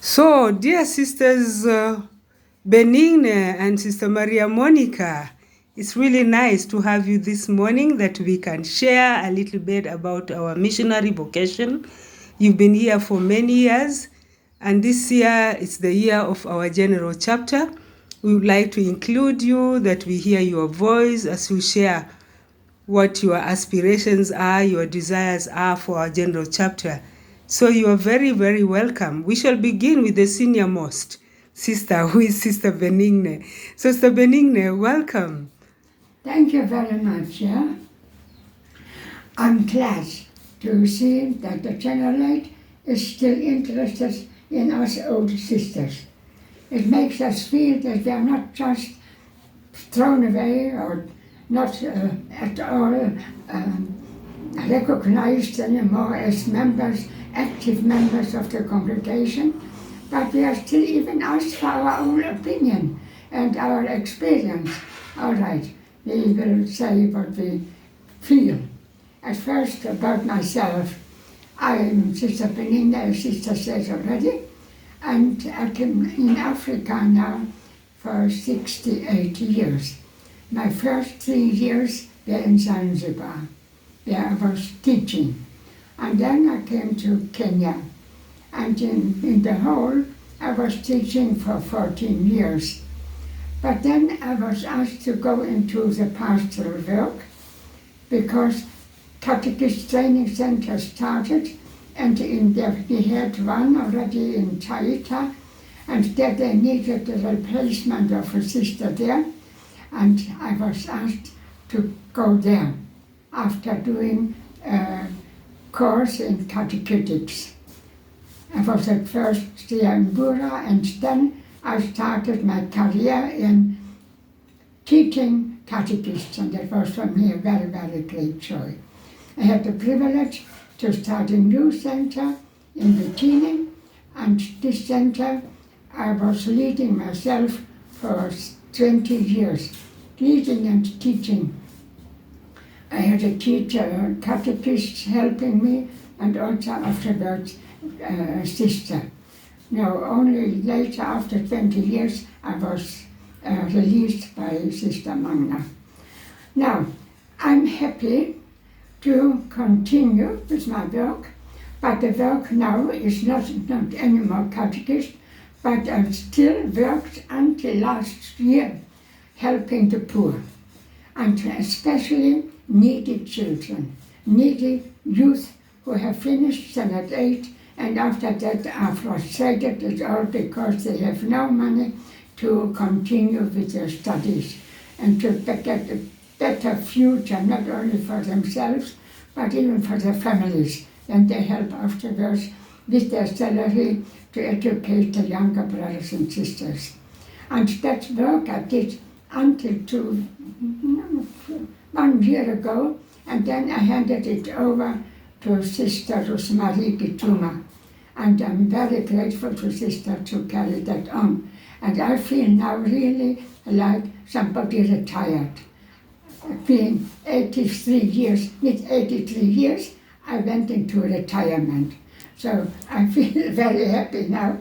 So, dear sisters Benigne and Sister Maria Monica, it's really nice to have you this morning that we can share a little bit about our missionary vocation. You've been here for many years, and this year is the year of our general chapter. We would like to include you, that we hear your voice as you share what your aspirations are, your desires are for our general chapter. So you are very, very welcome. We shall begin with the senior most sister, who is Sister Benigne. So, Sister Benigne, welcome. Thank you very much. Yeah? I'm glad to see that the Generalate is still interested in us old sisters. It makes us feel that we are not just thrown away or not at all recognized anymore as members, active members of the congregation, but we are still even asked for our own opinion and our experience. All right, we will say what we feel. At first, about myself, I'm Sister Benigne, as Sister says already, and I've been in Africa now for 68 years. My first 3 years were in Zanzibar, where I was teaching. And then I came to Kenya. And in the whole, I was teaching for 14 years. But then I was asked to go into the pastoral work because Catechist Training Center started, and we had one already in Taita, and that they needed the replacement of a sister there, and I was asked to go there after doing a course in catechetics. I was at first there in Bura, and then I started my career in teaching catechists, and that was for me a very, very great joy. I had the privilege to start a new center in Bikini, and this center I was leading myself for 20 years, leading and teaching. I had a teacher, a catechist helping me, and also afterwards a sister. Now, only later, after 20 years, I was released by Sister Magna. Now, I'm happy to continue with my work, but the work now is not anymore catechist, but I've still worked until last year helping the poor, and especially needy children, needy youth who have finished Standard 8 and after that are frustrated at all because they have no money to continue with their studies and to get a better future, not only for themselves, but even for their families. And they help afterwards with their salary to educate the younger brothers and sisters. And that work I did until 1 year ago, and then I handed it over to Sister Rosemarie Gituma. And I'm very grateful to Sister to carry that on. And I feel now really like somebody retired. Being 83 years, with 83 years, I went into retirement. So I feel very happy now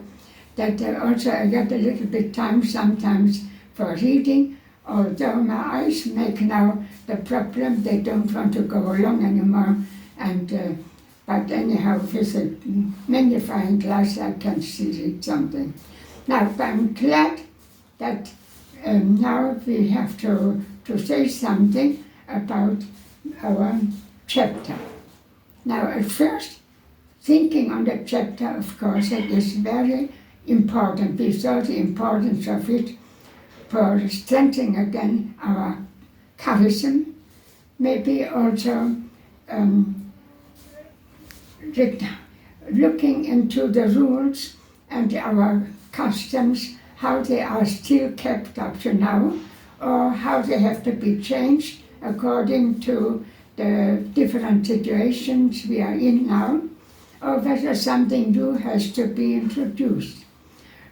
that also I got a little bit time sometimes for reading, although my eyes make now the problem, they don't want to go along anymore. And but anyhow, with a magnifying glass, I can see something. Now, I'm glad that now we have to say something about our chapter. Now, at first, thinking on the chapter, of course, it is very important. We saw the importance of it for strengthening again our charism, maybe also looking into the rules and our customs, how they are still kept up to now, or how they have to be changed according to the different situations we are in now, or whether something new has to be introduced.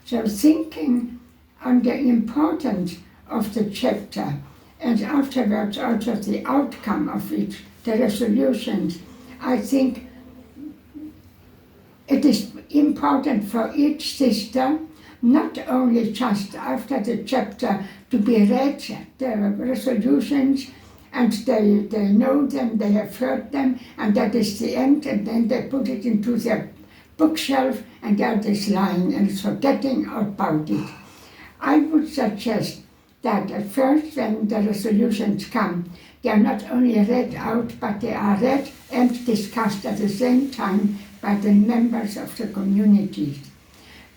So thinking on the importance of the chapter, and afterwards also the outcome of it, the resolutions, I think it is important for each sister, not only just after the chapter to be read, the resolutions, and they know them, they have heard them, and that is the end, and then they put it into their bookshelf, and that is lying and forgetting about it. I would suggest that at first, when the resolutions come, they are not only read out, but they are read and discussed at the same time by the members of the community.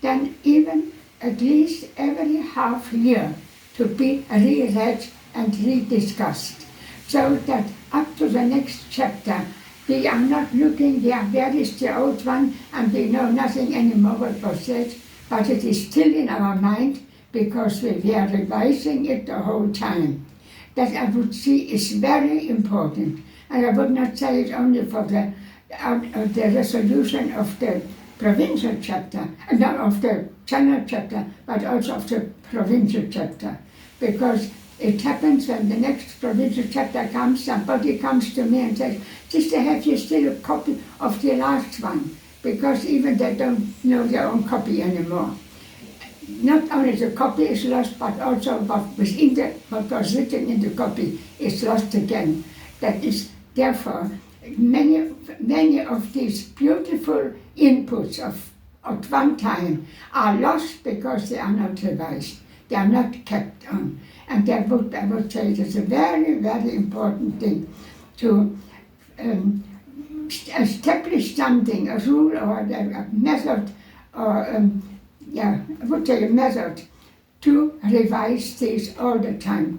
Then even at least every half year to be reread and rediscussed, so that up to the next chapter we are not looking, where is the old one, and we know nothing anymore what was said, but it is still in our mind because we are revising it the whole time. That I would see is very important, and I would not say it only for the resolution of the provincial chapter, not of the general chapter, but also of the provincial chapter, because it happens when the next provincial chapter comes, somebody comes to me and says, "Sister, have you still a copy of the last one?" Because even they don't know their own copy anymore. Not only the copy is lost, but also what was written in the copy is lost again. That is, therefore, many of these beautiful inputs at one time are lost because they are not revised. They are not kept on. And I would say it is a very, very important thing to establish something, a rule or a method, or I would say a method to revise these all the time.